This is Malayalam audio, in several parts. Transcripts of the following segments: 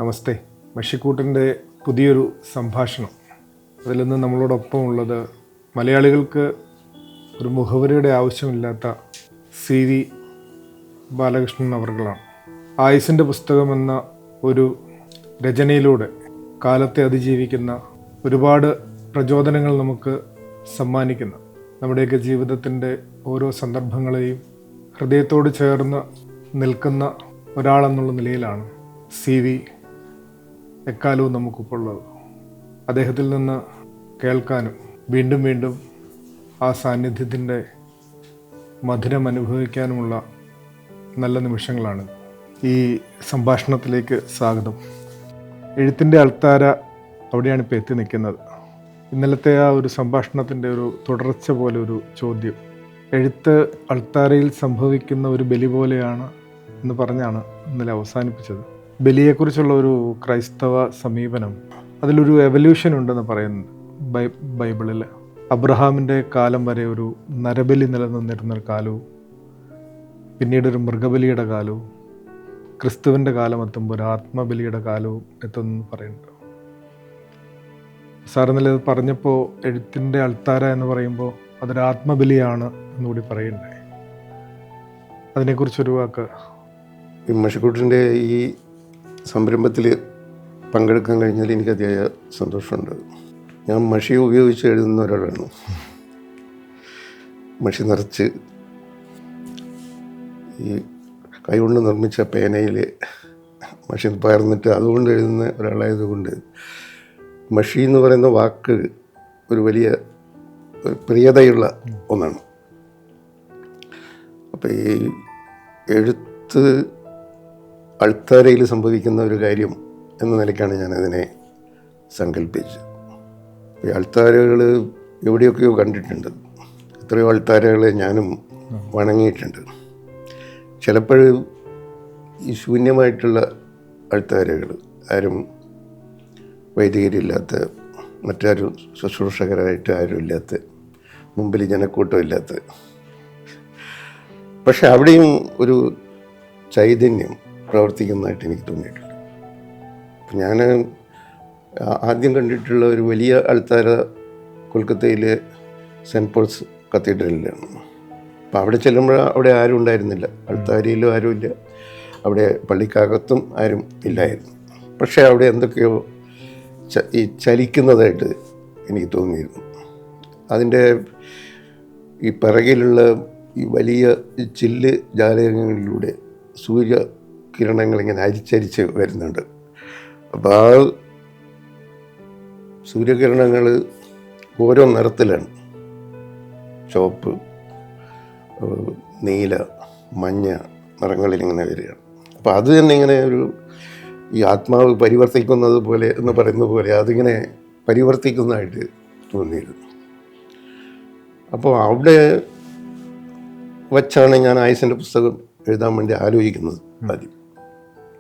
നമസ്തേ. മഷിക്കൂട്ടിൻ്റെ പുതിയൊരു സംഭാഷണം. അതിൽ നിന്ന് നമ്മളോടൊപ്പം ഉള്ളത് മലയാളികൾക്ക് ഒരു മുഖവരിയുടെ ആവശ്യമില്ലാത്ത CV ബാലകൃഷ്ണൻ അവർകളാണ്. ആയുസിൻ്റെ പുസ്തകം എന്ന ഒരു രചനയിലൂടെ കാലത്തെ അതിജീവിക്കുന്ന ഒരുപാട് പ്രചോദനങ്ങൾ നമുക്ക് സമ്മാനിക്കുന്ന, നമ്മുടെയൊക്കെ ജീവിതത്തിൻ്റെ ഓരോ സന്ദർഭങ്ങളെയും ഹൃദയത്തോട് ചേർന്ന് നിൽക്കുന്ന ഒരാളെന്നുള്ള നിലയിലാണ് CV എക്കാലവും നമുക്കിപ്പോൾ ഉള്ളത്. അദ്ദേഹത്തിൽ നിന്ന് കേൾക്കാനും വീണ്ടും വീണ്ടും ആ സാന്നിധ്യത്തിൻ്റെ മധുരം അനുഭവിക്കാനുമുള്ള നല്ല നിമിഷങ്ങളാണ്. ഈ സംഭാഷണത്തിലേക്ക് സ്വാഗതം. എഴുത്തിൻ്റെ അൾത്താര അവിടെയാണ് ഇപ്പോൾ എത്തി നിൽക്കുന്നത്. ഇന്നലത്തെ ആ ഒരു സംഭാഷണത്തിൻ്റെ ഒരു തുടർച്ച പോലെ ഒരു ചോദ്യം, എഴുത്ത് അൾത്താരയിൽ സംഭവിക്കുന്ന ഒരു ബലി പോലെയാണ് എന്ന് പറഞ്ഞാണ് ഇന്നലെ അവസാനിപ്പിച്ചത്. ബലിയെക്കുറിച്ചുള്ള ഒരു ക്രൈസ്തവ സമീപനം, അതിലൊരു എവല്യൂഷൻ ഉണ്ടെന്ന് പറയുന്നുണ്ട് ബൈബിളിൽ. അബ്രഹാമിൻ്റെ കാലം വരെ ഒരു നരബലി നിലനിന്നിരുന്നൊരു കാലവും പിന്നീട് ഒരു മൃഗബലിയുടെ കാലവും ക്രിസ്തുവിൻ്റെ കാലം എത്തുമ്പോൾ ഒരു ആത്മബലിയുടെ കാലവും എത്തുമെന്ന് പറയുന്നുണ്ട്. സാർ ഇന്നലെ ഇത് പറഞ്ഞപ്പോൾ എഴുത്തിൻ്റെ അൾത്താര എന്ന് പറയുമ്പോൾ അതൊരു ആത്മബലിയാണ് എന്നുകൂടി പറയുന്നുണ്ട്. അതിനെക്കുറിച്ചൊരു വാക്ക്. മഷിക്കൂട്ടിൻ്റെ ഈ സംരംഭത്തിൽ പങ്കെടുക്കാൻ കഴിഞ്ഞാൽ എനിക്ക് അതിയായ സന്തോഷമുണ്ട്. ഞാൻ മഷി ഉപയോഗിച്ച് എഴുതുന്ന ഒരാളാണ്. മഷി നിറച്ച് ഈ കൈകൊണ്ട് നിർമ്മിച്ച പേനയിൽ മഷി പകർന്നിട്ട് അതുകൊണ്ട് എഴുതുന്ന ഒരാളായതുകൊണ്ട് മഷി എന്ന് പറയുന്ന വാക്ക് ഒരു വലിയ പ്രിയതയുള്ള ഒന്നാണ്. അപ്പോൾ ഈ എഴുത്ത് അൾത്താരയിൽ സംഭവിക്കുന്ന ഒരു കാര്യം എന്ന നിലയ്ക്കാണ് ഞാനതിനെ സങ്കല്പിച്ചത്. ഈ അൾത്താരകൾ എവിടെയൊക്കെയോ കണ്ടിട്ടുണ്ട്. എത്രയോ അൾത്താരകളെ ഞാനും വണങ്ങിയിട്ടുണ്ട്. ചിലപ്പോൾ ഈ ശൂന്യമായിട്ടുള്ള അൾത്താരകൾ, ആരും വൈദികരില്ലാത്ത, മറ്റാരും ശുശ്രൂഷകരായിട്ട് ആരും ഇല്ലാത്ത, മുമ്പിൽ ജനക്കൂട്ടം ഇല്ലാത്ത, പക്ഷെ അവിടെയും ഒരു ചൈതന്യം പ്രവർത്തിക്കുന്നതായിട്ട് എനിക്ക് തോന്നിയിട്ടുണ്ട്. ഞാൻ ആദ്യം കണ്ടിട്ടുള്ള ഒരു വലിയ അൾത്താര കൊൽക്കത്തയിലെ സെൻറ്റ് പോൾസ് കത്തീഡ്രലിലാണ്. അപ്പോൾ അവിടെ ചെല്ലുമ്പോൾ അവിടെ ആരും ഉണ്ടായിരുന്നില്ല, അൾത്താരയിലും ആരുമില്ല, അവിടെ പള്ളിക്കകത്തും ആരും ഇല്ലായിരുന്നു. പക്ഷേ അവിടെ എന്തൊക്കെയോ ഈ ചലിക്കുന്നതായിട്ട് എനിക്ക് തോന്നിയിരുന്നു. അതിൻ്റെ ഈ പിറകിലുള്ള ഈ വലിയ ചില്ല് ജാലകങ്ങളിലൂടെ സൂര്യകിരണങ്ങൾ ഇങ്ങനെ അരിച്ചരിച്ച് വരുന്നുണ്ട്. അപ്പോൾ ആ സൂര്യകിരണങ്ങൾ ഓരോ നിറത്തിലാണ്, ചുവപ്പ്, നീല, മഞ്ഞ നിറങ്ങളിലിങ്ങനെ വരികയാണ്. അപ്പോൾ അത് തന്നെ ഇങ്ങനെ ഒരു ഈ ആത്മാവ് പരിവർത്തിക്കുന്നത് പോലെ എന്ന് പറയുന്നത് പോലെ അതിങ്ങനെ പരിവർത്തിക്കുന്നതായിട്ട് തോന്നിയിരുന്നു. അപ്പോൾ അവിടെ വച്ചാണ് ഞാൻ ആയുസിൻ്റെ പുസ്തകം എഴുതാൻ വേണ്ടി ആലോചിക്കുന്നത് ആദ്യം.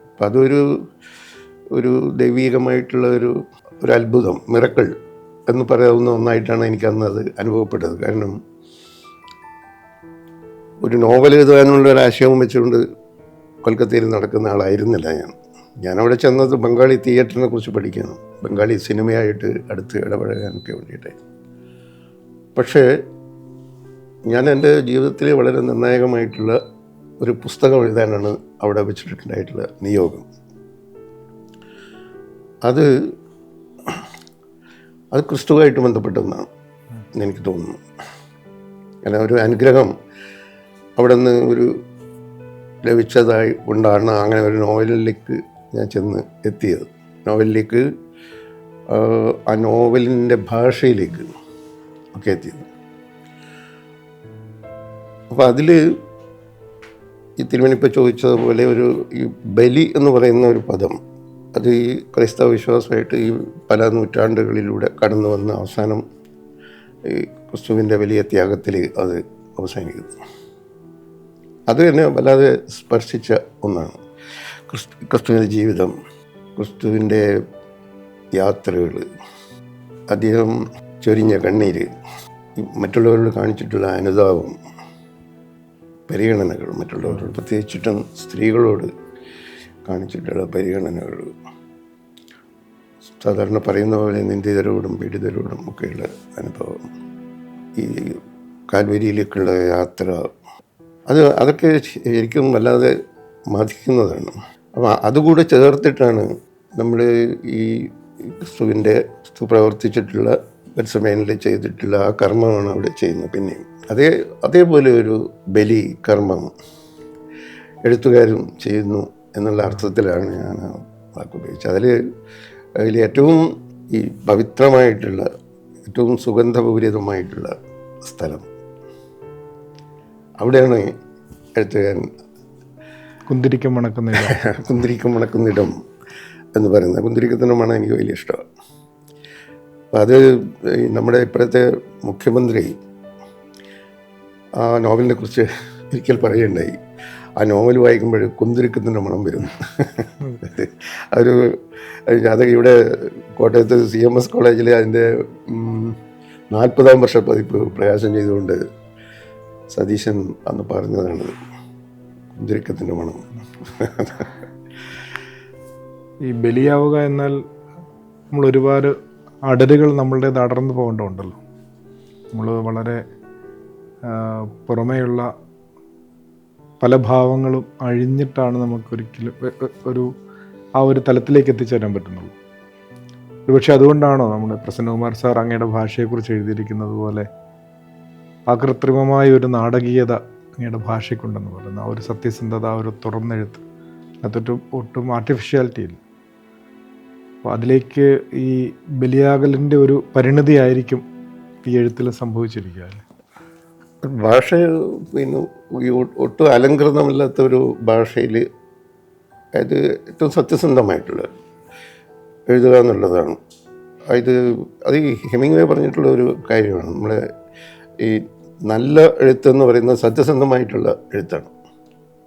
അപ്പം അതൊരു ദൈവീകമായിട്ടുള്ള ഒരു അത്ഭുതം, മിറക്കിൾ എന്ന് പറയാവുന്ന ഒന്നായിട്ടാണ് എനിക്കന്ന് അത് അനുഭവപ്പെട്ടത്. കാരണം ഒരു നോവൽ എഴുതാനുള്ള ഒരു ആശയവും വെച്ചുകൊണ്ട് കൊൽക്കത്തയിൽ നടക്കുന്ന ആളായിരുന്നില്ല ഞാനവിടെ ചെന്നത് ബംഗാളി തിയേറ്ററിനെ കുറിച്ച് പഠിക്കാനും ബംഗാളി സിനിമയായിട്ട് അടുത്ത് ഇടപഴകാനൊക്കെ വേണ്ടിയിട്ടായിരുന്നു. പക്ഷേ ഞാൻ എൻ്റെ ജീവിതത്തിലെ വളരെ നിർണായകമായിട്ടുള്ള ഒരു പുസ്തകം എഴുതാനാണ് അവിടെ വെച്ചിട്ടുണ്ടായിട്ടുള്ള നിയോഗം. അത് ക്രിസ്തുവായിട്ട് ബന്ധപ്പെട്ടെന്നാണ് എനിക്ക് തോന്നുന്നു. കാരണം ഒരു അനുഗ്രഹം അവിടെ നിന്ന് ഒരു ലഭിച്ചതായി കൊണ്ടാണ് അങ്ങനെ ഒരു നോവലിലേക്ക് ഞാൻ ചെന്ന് എത്തിയത്. നോവലിലേക്ക്, ആ നോവലിൻ്റെ ഭാഷയിലേക്ക് ഒക്കെ എത്തിയത്. അപ്പോൾ അതിൽ ഈ തിരുമേനിപ്പോൾ ചോദിച്ചതുപോലെ ഈ ബലി എന്ന് പറയുന്ന ഒരു പദം, അത് ഈ ക്രൈസ്തവ വിശ്വാസമായിട്ട് ഈ പല നൂറ്റാണ്ടുകളിലൂടെ കടന്നു വന്ന അവസാനം ഈ ക്രിസ്തുവിൻ്റെ വലിയ ത്യാഗത്തിൽ അത് അവസാനിക്കുന്നു. അത് എന്നെ വല്ലാതെ സ്പർശിച്ച ഒന്നാണ്. ക്രിസ്തുവിൻ്റെ ജീവിതം, ക്രിസ്തുവിൻ്റെ യാത്രകൾ, അദ്ദേഹം ചൊരിഞ്ഞ കണ്ണീര്, മറ്റുള്ളവരോട് കാണിച്ചിട്ടുള്ള അനുതാപം, പരിഗണനകൾ, മറ്റുള്ളവരോട് പ്രത്യേകിച്ചിട്ടും സ്ത്രീകളോട് കാണിച്ചിട്ടുള്ള പരിഗണനകൾ, സാധാരണ പറയുന്ന പോലെ നിന്ദിതരോടും പീഡിതരോടും ഒക്കെയുള്ള അനുഭവം, ഈ കാൽവരിയിലേക്കുള്ള യാത്ര, അതൊക്കെ ശരിക്കും വല്ലാതെ ബാധിക്കുന്നതാണ്. അപ്പോൾ അതുകൂടെ ചേർത്തിട്ടാണ് നമ്മൾ ഈ ക്രിസ്തു പ്രവർത്തിച്ചിട്ടുള്ള ഗെത്സമേനിൽ ചെയ്തിട്ടുള്ള ആ കർമ്മമാണ് അവിടെ ചെയ്യുന്നത്. പിന്നെയും അതേപോലെ ഒരു ബലി കർമ്മം എഴുത്തുകാരും ചെയ്യുന്നു എന്നുള്ള അർത്ഥത്തിലാണ് ഞാൻ വാക്കുപയോഗിച്ചത്. അതിൽ ഏറ്റവും ഈ പവിത്രമായിട്ടുള്ള, ഏറ്റവും സുഗന്ധപൂരിതമായിട്ടുള്ള സ്ഥലം അവിടെയാണ് എഴുത്തുകാരൻ കുന്തിരിക്കം മണക്കുന്നിടം എന്ന് പറയുന്നത്. കുന്തിരിക്കത്തിൻ്റെ മണം എനിക്ക് വലിയ ഇഷ്ടമാണ്. അപ്പം അത് നമ്മുടെ ഇപ്പോഴത്തെ മുഖ്യമന്ത്രി ആ നോവലിനെ കുറിച്ച് ഒരിക്കൽ പറയുകയുണ്ടായി. ആ നോവൽ വായിക്കുമ്പോൾ കുന്തിരിക്കത്തിൻ്റെ മണം വരുന്നു. അത് ഇവിടെ കോട്ടയത്ത് CMS കോളേജിൽ അതിൻ്റെ 40ാം വർഷ പതിപ്പ് പ്രകാശനം ചെയ്തുകൊണ്ട് സതീശൻ അന്ന് പറഞ്ഞതാണ് കുന്തിരിക്കത്തിൻ്റെ മണം. ഈ ബലിയാവുക എന്നാൽ നമ്മൾ ഒരുപാട് അടരുകൾ നമ്മളുടേത് അടർന്നു പോകേണ്ടതുണ്ടല്ലോ. നമ്മൾ വളരെ പുറമേയുള്ള പല ഭാവങ്ങളും അഴിഞ്ഞിട്ടാണ് നമുക്കൊരിക്കലും ആ ഒരു തലത്തിലേക്ക് എത്തിച്ചേരാൻ പറ്റുന്നുള്ളൂ. ഒരുപക്ഷെ അതുകൊണ്ടാണോ നമ്മുടെ പ്രസന്നകുമാർ സാർ അങ്ങയുടെ ഭാഷയെക്കുറിച്ച് എഴുതിയിരിക്കുന്നത് പോലെ ആ കൃത്രിമമായ ഒരു നാടകീയത അങ്ങയുടെ ഭാഷയ്ക്കുണ്ടെന്ന് പറയുന്നത്, ആ ഒരു സത്യസന്ധത, ആ ഒരു തുറന്നെഴുത്ത്, ഒട്ടും ആർട്ടിഫിഷ്യാലിറ്റി ഇല്ല. അപ്പോൾ അതിലേക്ക് ഈ ബലിയാകലിൻ്റെ ഒരു പരിണതിയായിരിക്കും ഈ എഴുത്തിൽ സംഭവിച്ചിരിക്കുക. ഭാഷ പിന്നെ ഒട്ടും അലങ്കൃതമില്ലാത്ത ഒരു ഭാഷയിൽ അത് ഏറ്റവും സത്യസന്ധമായിട്ടുള്ള എഴുതുക എന്നുള്ളതാണ്. അത് ഈ ഹെമിംഗ്വേ പറഞ്ഞിട്ടുള്ള ഒരു കാര്യമാണ്. നമ്മൾ ഈ നല്ല എഴുത്തെന്ന് പറയുന്നത് സത്യസന്ധമായിട്ടുള്ള എഴുത്താണ്.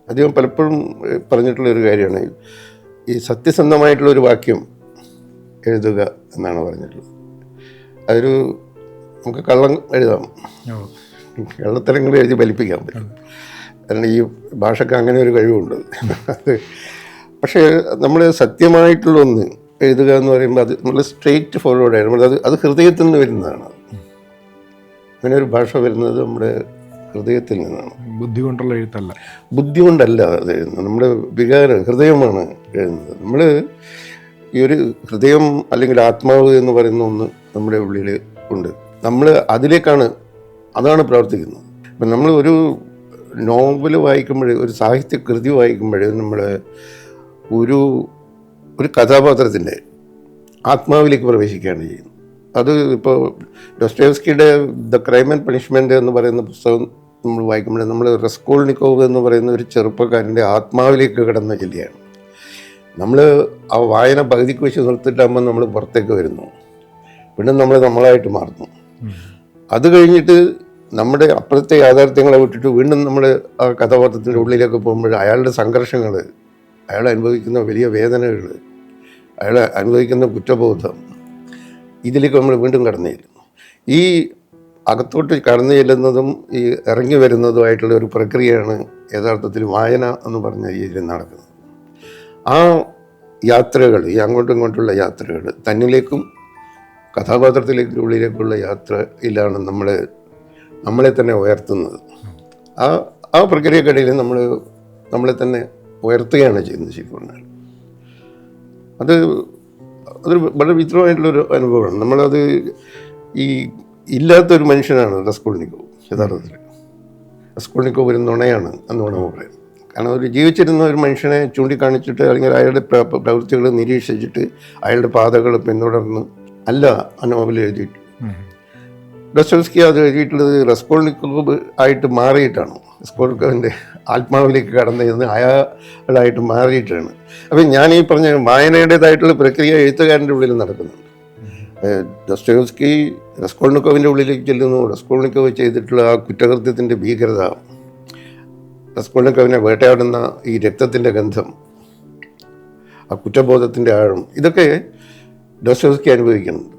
അദ്ദേഹം പലപ്പോഴും പറഞ്ഞിട്ടുള്ള ഒരു കാര്യമാണ് ഈ സത്യസന്ധമായിട്ടുള്ളൊരു വാക്യം എഴുതുക എന്നാണ് പറഞ്ഞിട്ടുള്ളത്. നമുക്ക് കള്ളം എഴുതാം, കള്ളത്തരങ്ങൾ എഴുതി ഫലിപ്പിക്കാൻ പറ്റും. കാരണം ഈ ഭാഷയ്ക്ക് അങ്ങനെ ഒരു കഴിവുണ്ട്. പക്ഷേ നമ്മൾ സത്യമായിട്ടുള്ള ഒന്ന് എഴുതുക എന്ന് പറയുമ്പോൾ അത് നമ്മൾ സ്ട്രെയിറ്റ് ഫോർവേഡാണ്. അത് ഹൃദയത്തിൽ നിന്ന് വരുന്നതാണ്. അങ്ങനെ ഒരു ഭാഷ വരുന്നത് നമ്മുടെ ഹൃദയത്തിൽ നിന്നാണ്. ബുദ്ധി കൊണ്ടുള്ള എഴുത്തല്ല, ബുദ്ധി കൊണ്ടല്ല അത് എഴുതുന്നത്. നമ്മുടെ വികാരം, ഹൃദയമാണ് എഴുതുന്നത്. നമ്മൾ ഈ ഒരു ഹൃദയം അല്ലെങ്കിൽ ആത്മാവ് എന്ന് പറയുന്ന ഒന്ന് നമ്മുടെ ഉള്ളിൽ ഉണ്ട്. നമ്മൾ അതാണ് പ്രവർത്തിക്കുന്നത്. ഇപ്പം നമ്മൾ ഒരു നോവൽ വായിക്കുമ്പോൾ, ഒരു സാഹിത്യകൃതി വായിക്കുമ്പോൾ നമ്മൾ ഒരു കഥാപാത്രത്തിൻ്റെ ആത്മാവിലേക്ക് പ്രവേശിക്കുകയാണ് ചെയ്യുന്നത്. അത് ഇപ്പോൾ ഡോസ്റ്റോയെവ്സ്കിയുടെ ദ ക്രൈം ആൻഡ് പണിഷ്മെൻറ്റ് എന്ന് പറയുന്ന പുസ്തകം നമ്മൾ വായിക്കുമ്പോൾ നമ്മൾ റസ്കോൾനിക്കോവ് എന്ന് പറയുന്ന ഒരു ചെറുപ്പക്കാരൻ്റെ ആത്മാവിലേക്ക് കടന്നു ചെല്ലുകയാണ്. നമ്മൾ ആ വായന പകുതിക്ക് വെച്ച് നിർത്തിയിട്ടാകുമ്പോൾ നമ്മൾ പുറത്തേക്ക് വരുന്നു, പിന്നെ നമ്മളായിട്ട് മാറുന്നു. അത് കഴിഞ്ഞിട്ട് നമ്മുടെ അപ്പുറത്തെ യാഥാർത്ഥ്യങ്ങളെ വിട്ടിട്ട് വീണ്ടും നമ്മൾ ആ കഥാപാത്രത്തിൻ്റെ ഉള്ളിലേക്ക് പോകുമ്പോൾ അയാളുടെ സംഘർഷങ്ങൾ, അയാൾ അനുഭവിക്കുന്ന വലിയ വേദനകൾ, അയാൾ അനുഭവിക്കുന്ന കുറ്റബോധം, ഇതിലേക്ക് നമ്മൾ വീണ്ടും കടന്നു ചെല്ലുന്നു. ഈ അകത്തോട്ട് കടന്നു ചെല്ലുന്നതും ഈ ഇറങ്ങി വരുന്നതുമായിട്ടുള്ള ഒരു പ്രക്രിയയാണ് യഥാർത്ഥത്തിൽ വായന എന്ന് പറഞ്ഞ രീതിയിൽ നടക്കുന്നത്. ആ യാത്രകൾ, ഈ അങ്ങോട്ടും ഇങ്ങോട്ടുള്ള യാത്രകൾ, തന്നിലേക്കും കഥാപാത്രത്തിലേക്കുള്ളിലേക്കുള്ള യാത്രയിലാണ് നമ്മളെ തന്നെ ഉയർത്തുന്നത്. ആ പ്രക്രിയക്കിടയിൽ നമ്മളെ തന്നെ ഉയർത്തുകയാണ് ചെയ്യുന്നത്. ശരിക്കും പറഞ്ഞാൽ അതൊരു വളരെ വിചിത്രമായിട്ടുള്ളൊരു അനുഭവമാണ്. നമ്മളത് ഈ ഇല്ലാത്തൊരു മനുഷ്യനാണ് റസ്കോൾനിക്കോവ്. യഥാർത്ഥത്തിൽ റസ്കോൾനിക്കോവ് ഒരു നുണയാണ് എന്ന് വേണമെങ്കിൽ പറയാം. കാരണം ഒരു ജീവിച്ചിരുന്ന ഒരു മനുഷ്യനെ ചൂണ്ടിക്കാണിച്ചിട്ട് അല്ലെങ്കിൽ അയാളുടെ പ്രവൃത്തികൾ നിരീക്ഷിച്ചിട്ട് അയാളുടെ പാതകൾ പിന്തുടർന്ന് അല്ല ആ നോവൽ എഴുതിയിട്ട്. ഡോസ്റ്റോയെവ്സ്കി അത് എഴുതിയിട്ടുള്ളത് റസ്കോൾനിക്കോവ് ആയിട്ട് മാറിയിട്ടാണ്. റസ്കോൾനിക്കോവിൻ്റെ ആത്മാവിലേക്ക് കടന്നു ചെന്ന് അയാളായിട്ട് മാറിയിട്ടാണ്. അപ്പം ഞാൻ ഈ പറഞ്ഞ വായനയുടേതായിട്ടുള്ള പ്രക്രിയ എഴുത്തുകാരൻ്റെ ഉള്ളിൽ നടക്കുന്നുണ്ട്. ഡോസ്റ്റോയെവ്സ്കി റസ്കോൾനിക്കോവിൻ്റെ ഉള്ളിലേക്ക് ചെല്ലുന്നു. റസ്കോൾനിക്കോവ് ചെയ്തിട്ടുള്ള ആ കുറ്റകൃത്യത്തിൻ്റെ ഭീകരത, റസ്കോൾനിക്കോവിനെ വേട്ടയാടുന്ന ഈ രക്തത്തിൻ്റെ ഗന്ധം, ആ കുറ്റബോധത്തിൻ്റെ ആഴം, ഇതൊക്കെ ഡോസ്റ്റോയെവ്സ്കി അനുഭവിക്കുന്നുണ്ട്.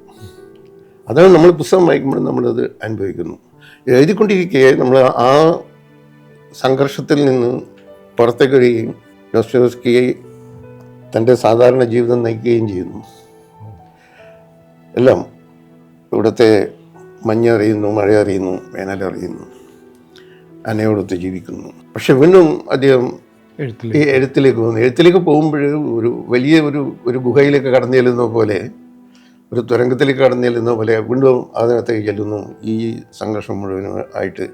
അതാണ് നമ്മൾ പുസ്തകം വായിക്കുമ്പോൾ നമ്മളത് അനുഭവിക്കുന്നു. എഴുതിക്കൊണ്ടിരിക്കെ നമ്മൾ ആ സംഘർഷത്തിൽ നിന്ന് പുറത്തേക്ക് വരികയും ഡോസ്റ്റോയെവ്സ്കിയെ തൻ്റെ സാധാരണ ജീവിതം നയിക്കുകയും ചെയ്യുന്നു. എല്ലാം ഇവിടുത്തെ മഞ്ഞറിയുന്നു, മഴ അറിയുന്നു, വേനലറിയുന്നു, അനയോടൊത്ത് ജീവിക്കുന്നു. പക്ഷെ വീണ്ടും അദ്ദേഹം ഈ എഴുത്തിലേക്ക് പോകുന്നു. എഴുത്തിലേക്ക് പോകുമ്പോൾ ഒരു വലിയ ഒരു ഗുഹയിലേക്ക് കടന്നു ചെല്ലുന്ന പോലെ, ഒരു തുരങ്കത്തിലേക്ക് കടന്നു ചെല്ലുന്ന പോലെ വീണ്ടും അതിനകത്തേക്ക് ചെല്ലുന്നു. ഈ സംഘർഷം മുഴുവനും ആയിട്ട്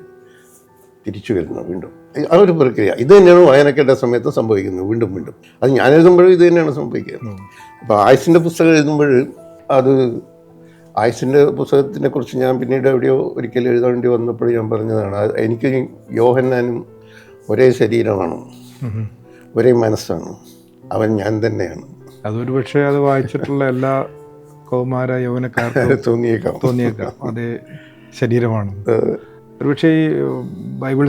തിരിച്ചു വരുന്നു വീണ്ടും. ആ ഒരു പ്രക്രിയ ഇത് തന്നെയാണ് വായനക്കേണ്ട സമയത്ത് സംഭവിക്കുന്നത്. വീണ്ടും വീണ്ടും അത് ഞാൻ എഴുതുമ്പോഴും ഇത് തന്നെയാണ് സംഭവിക്കുന്നത്. അപ്പോൾ ആയുസിൻ്റെ പുസ്തകം എഴുതുമ്പോൾ അത് ആയുസിൻ്റെ പുസ്തകത്തിനെ കുറിച്ച് ഞാൻ പിന്നീട് എവിടെയോ ഒരിക്കൽ എഴുതേണ്ടി വന്നപ്പോൾ ഞാൻ പറഞ്ഞതാണ്, എനിക്ക് യോഹന്നാനും ഒരേ ശരീരമാണ്, ഒരേ മനസ്സാണ്, അവൻ ഞാൻ തന്നെയാണ്. അതൊരു പക്ഷേ അത് വായിച്ചിട്ടുള്ള എല്ലാ കൗമാര യൗവനക്കാർക്കും തോന്നിയേക്കാം അതേ ശരീരമാണ്. ഒരുപക്ഷെ ഈ ബൈബിൾ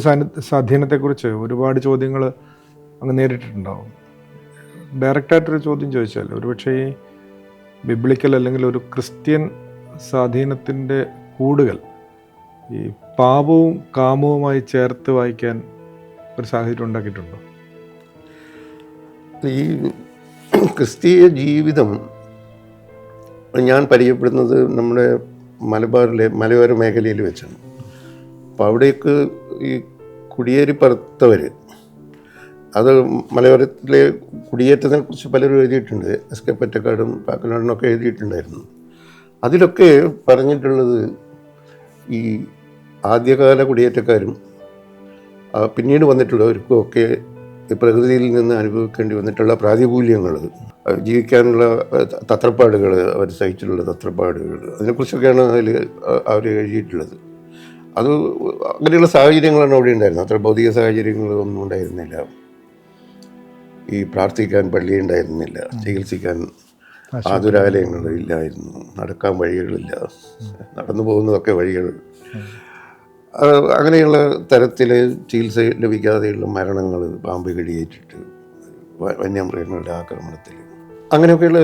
സ്വാധീനത്തെക്കുറിച്ച് ഒരുപാട് ചോദ്യങ്ങൾ അങ്ങ് നേരിട്ടിട്ടുണ്ടാവും. ഡയറക്റ്റായിട്ടൊരു ചോദ്യം ചോദിച്ചാൽ, ഒരുപക്ഷെ ഈ ബിബ്ലിക്കൽ അല്ലെങ്കിൽ ഒരു ക്രിസ്ത്യൻ സ്വാധീനത്തിൻ്റെ കൂടുകൾ ഈ പാപവും കാമവുമായി ചേർത്ത് വായിക്കാൻ ഒരു സാഹചര്യം ഉണ്ടാക്കിയിട്ടുണ്ടോ? ഈ ക്രിസ്തീയ ജീവിതം ഞാൻ പരിചയപ്പെടുന്നത് നമ്മുടെ മലയോര മേഖലയിൽ വെച്ചാണ്. അപ്പോൾ അവിടേക്ക് ഈ കുടിയേറി പറത്തവർ, അത് മലയോരത്തിലെ കുടിയേറ്റത്തിനെ കുറിച്ച് പലരും എഴുതിയിട്ടുണ്ട്. എസ്.കെ. പൊറ്റക്കാടും പാക്കനാടിനൊക്കെ എഴുതിയിട്ടുണ്ടായിരുന്നു. അതിലൊക്കെ പറഞ്ഞിട്ടുള്ളത് ഈ ആദ്യകാല കുടിയേറ്റക്കാരും പിന്നീട് വന്നിട്ടുള്ളവർക്കും ഒക്കെ പ്രകൃതിയിൽ നിന്ന് അനുഭവിക്കേണ്ടി വന്നിട്ടുള്ള പ്രാതികൂല്യങ്ങൾ, ജീവിക്കാനുള്ള തത്രപ്പാടുകൾ, അവർ സഹിച്ചിട്ടുള്ള തത്രപ്പാടുകൾ, അതിനെക്കുറിച്ചൊക്കെയാണ് അവർ എഴുതിയിട്ടുള്ളത്. അത് അങ്ങനെയുള്ള സാഹചര്യങ്ങളാണ് അവിടെ ഉണ്ടായിരുന്നത്. അത്ര ഭൗതിക സാഹചര്യങ്ങളൊന്നും ഉണ്ടായിരുന്നില്ല. ഈ പ്രാർത്ഥിക്കാൻ പള്ളി ഉണ്ടായിരുന്നില്ല, ചികിത്സിക്കാൻ ആതുരാലയങ്ങളില്ലായിരുന്നു, നടക്കാൻ വഴികളില്ല, നടന്നു പോകുന്നതൊക്കെ വഴികൾ. അങ്ങനെയുള്ള തരത്തിൽ ചികിത്സ ലഭിക്കാതെയുള്ള മരണങ്ങൾ, പാമ്പ് കടിയേറ്റിട്ട്, വന്യമൃഗങ്ങളുടെ ആക്രമണത്തിൽ, അങ്ങനെയൊക്കെയുള്ള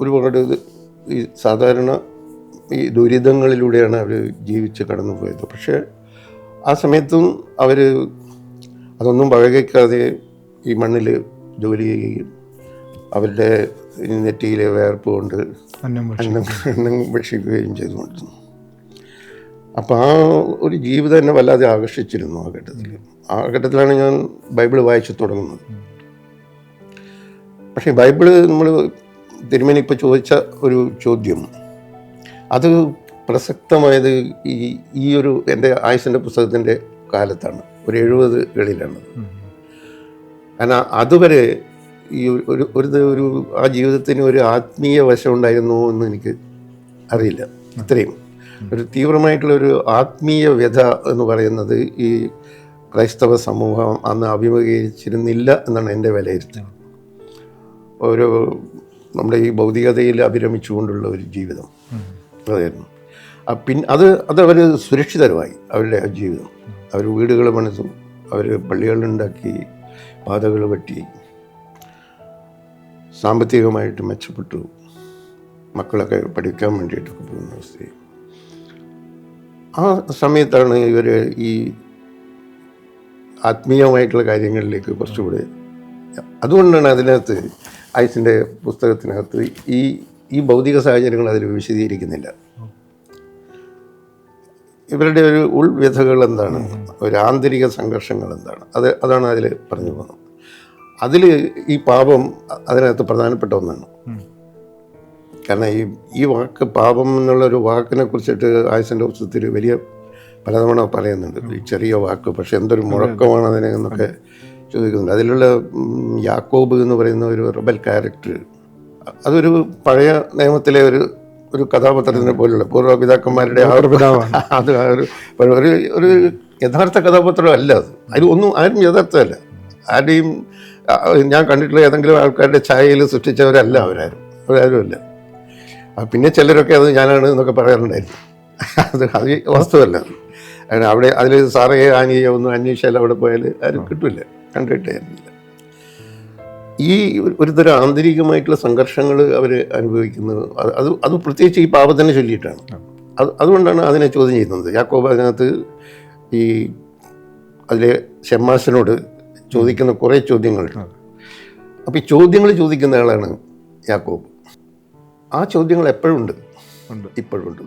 ഒരുപാട് ഈ സാധാരണ ഈ ദുരിതങ്ങളിലൂടെയാണ് അവർ ജീവിച്ച് കടന്നു പോയത്. പക്ഷേ ആ സമയത്തും അവർ അതൊന്നും വകവയ്ക്കാതെ ഈ മണ്ണിൽ ജോലി ചെയ്യുകയും അവരുടെ നെറ്റിയിലെ വേർപ്പ് കൊണ്ട് അന്നം ഭക്ഷിക്കുകയും ചെയ്തുകൊണ്ടിരുന്നു. അപ്പോൾ ആ ഒരു ജീവിതം എന്നെ വല്ലാതെ ആകർഷിച്ചിരുന്നു ആ ഘട്ടത്തിൽ. ആ ഘട്ടത്തിലാണ് ഞാൻ ബൈബിൾ വായിച്ചു തുടങ്ങുന്നത്. പക്ഷേ ബൈബിള് നമ്മൾ തിരുമേനി ഇപ്പോൾ ചോദിച്ച ഒരു ചോദ്യം, അത് പ്രസക്തമായത് ഈ ഒരു എൻ്റെ ആയുസിൻ്റെ പുസ്തകത്തിൻ്റെ കാലത്താണ്, ഒരു 70കളിലാണ്. കാരണം അതുവരെ ഈ ഒരു ആ ജീവിതത്തിന് ഒരു ആത്മീയ വശം ഉണ്ടായിരുന്നോ എന്ന് എനിക്ക് അറിയില്ല. ഇത്രയും ഒരു തീവ്രമായിട്ടുള്ള ഒരു ആത്മീയ വ്യഥ എന്ന് പറയുന്നത് ഈ ക്രൈസ്തവ സമൂഹം അന്ന് അഭിമുഖീകരിച്ചിരുന്നില്ല എന്നാണ് എൻ്റെ വിലയിരുത്തൽ. ഒരു നമ്മുടെ ഈ ഭൗതികതയിൽ അഭിരമിച്ചുകൊണ്ടുള്ള ഒരു ജീവിതം അതായിരുന്നു. അവർ സുരക്ഷിതരുമായി അവരുടെ ജീവിതം. അവർ വീടുകൾ പണിതു, അവർ പള്ളികളുണ്ടാക്കി, പാതകൾ വെട്ടി, സാമ്പത്തികമായിട്ട് മെച്ചപ്പെട്ടു, മക്കളൊക്കെ പഠിക്കാൻ വേണ്ടിയിട്ടൊക്കെ പോകുന്ന അവസ്ഥ. ആ സമയത്താണ് ഇവർ ഈ ആത്മീയമായിട്ടുള്ള കാര്യങ്ങളിലേക്ക് കുറച്ചുകൂടെ, അതുകൊണ്ടാണ് അതിനകത്ത് ആയുസിൻ്റെ പുസ്തകത്തിനകത്ത് ഈ ഭൗതിക സാഹചര്യങ്ങൾ അതിൽ വിശദീകരിക്കുന്നില്ല. ഇവരുടെ ഒരു ഉൾവ്യഥകൾ എന്താണ്, ഒരു ആന്തരിക സംഘർഷങ്ങൾ എന്താണ്, അതാണ് അതിൽ പറഞ്ഞു പോകുന്നത്. അതിൽ ഈ പാപം അതിനകത്ത് പ്രധാനപ്പെട്ട ഒന്നാണ്. കാരണം ഈ വാക്ക് പാപം എന്നുള്ളൊരു വാക്കിനെ കുറിച്ചിട്ട് ആയുസിൻ്റെ പുസ്തകത്തിൽ വലിയ പലതവണ പറയുന്നുണ്ട്. ഈ ചെറിയ വാക്ക്, പക്ഷെ എന്തൊരു മുഴക്കമാണ് അതിനെ എന്നൊക്കെ ചോദിക്കുന്നുണ്ട്. അതിലുള്ള യാക്കോബ് എന്ന് പറയുന്ന ഒരു റബൽ ക്യാരക്ടർ, അതൊരു പഴയ നിയമത്തിലെ ഒരു കഥാപാത്രത്തിനെ പോലുള്ള പൂർവ്വപിതാക്കന്മാരുടെ അത് ഒരു യഥാർത്ഥ കഥാപാത്രം അല്ല. അത് ഒന്നും ആരും യഥാർത്ഥമല്ല. ആരുടെയും ഞാൻ കണ്ടിട്ടുള്ള ഏതെങ്കിലും ആൾക്കാരുടെ ഛായയിൽ സൃഷ്ടിച്ചവരല്ല അവരാരുമല്ല. പിന്നെ ചിലരൊക്കെ അത് ഞാനാണ് എന്നൊക്കെ പറയാറുണ്ടായിരുന്നു. അത് വാസ്തവമല്ല. അവിടെ അതിൽ സാറേ ആനിയെ ഒന്നും അന്വേഷിച്ചാൽ അവിടെ പോയാൽ ആരും കിട്ടില്ല, കണ്ടിട്ടായിരുന്നില്ല. ഈ ഒരുതരം ആന്തരികമായിട്ടുള്ള സംഘർഷങ്ങൾ അവർ അനുഭവിക്കുന്നത് അത് പ്രത്യേകിച്ച് ഈ പാപത്തിനെ ചൊല്ലിയിട്ടാണ്. അതുകൊണ്ടാണ് അതിനെ ചോദ്യം ചെയ്യുന്നത്. യാക്കോബ് അതിനകത്ത് ഈ അതിലെ ഷമ്മാസിനോട് ചോദിക്കുന്ന കുറേ ചോദ്യങ്ങളുണ്ട്. അപ്പോൾ ഈ ചോദ്യങ്ങൾ ചോദിക്കുന്ന ആളാണ് യാക്കോബ്. ആ ചോദ്യങ്ങൾ എപ്പോഴും ഉണ്ട്. ഉണ്ട്. ഇപ്പോഴുണ്ട്.